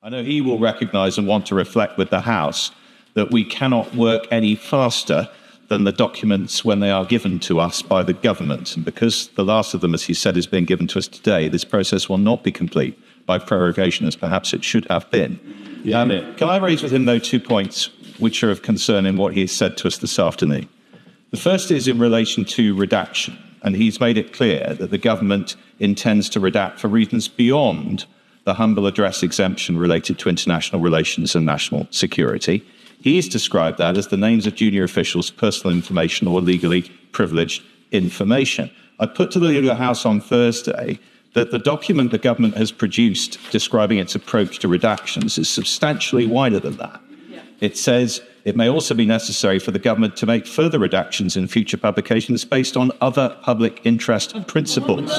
I know he will recognise and want to reflect with the House that we cannot work any faster than the documents when they are given to us by the government. And because the last of them, as he said, is being given to us today, this process will not be complete by prorogation as perhaps it should have been. Can I raise with him, though, 2 points which are of concern in what he has said to us this afternoon? The first is in relation to redaction, and he's made it clear that the government intends to redact for reasons beyond the humble address exemption related to international relations and national security. He's described that as the names of junior officials, personal information, or legally privileged information. I put to the Leader of the House on Thursday that the document the government has produced describing its approach to redactions is substantially wider than that. It says it may also be necessary for the government to make further redactions in future publications based on other public interest principles,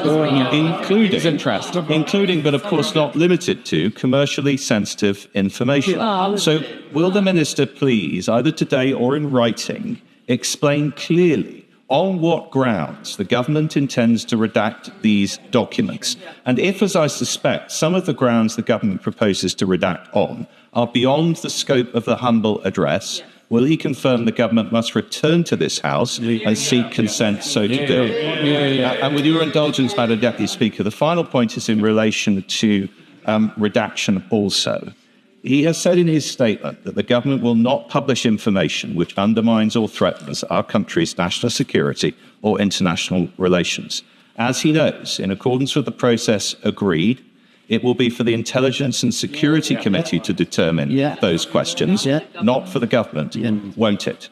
including, but of course not limited to, commercially sensitive information. So will the Minister please, either today or in writing, explain clearly on what grounds the government intends to redact these documents? And if, as I suspect, some of the grounds the government proposes to redact on are beyond the scope of the humble address, will he confirm the government must return to this House and seek consent so to do? And with your indulgence, Madam Deputy Speaker, the final point is in relation to redaction also. He has said in his statement that the government will not publish information which undermines or threatens our country's national security or international relations. As he knows, in accordance with the process agreed, it will be for the Intelligence and Security Committee to determine those questions, not for the government, won't it?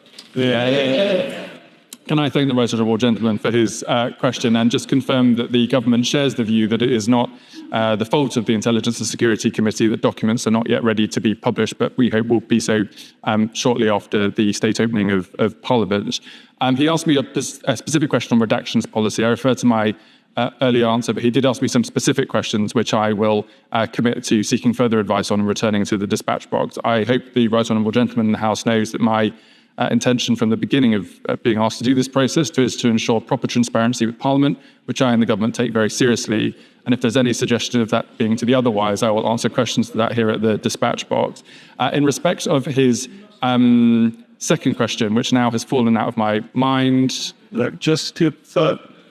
Can I thank the Right Honourable Gentleman for his question and just confirm that the government shares the view that it is not the fault of the Intelligence and Security Committee that documents are not yet ready to be published, but we hope will be so shortly after the state opening of Parliament. He asked me a specific question on redactions policy. I refer to my earlier answer, but he did ask me some specific questions which I will commit to seeking further advice on and returning to the dispatch box. I hope the Right Honourable Gentleman in the House knows that my intention from the beginning of being asked to do this process is to ensure proper transparency with Parliament, which I and the government take very seriously. And if there's any suggestion of that being to the otherwise, I will answer questions to that here at the dispatch box. In respect of his second question, which now has fallen out of my mind. Look, just to...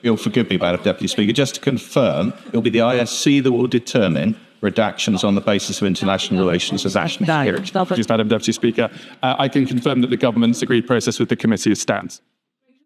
You'll forgive me, Madam Deputy Speaker. Just to confirm, it'll be the ISC that will determine redactions on the basis of international relations as national security. Madam Deputy Speaker, I can confirm that the government's agreed process with the committee stands.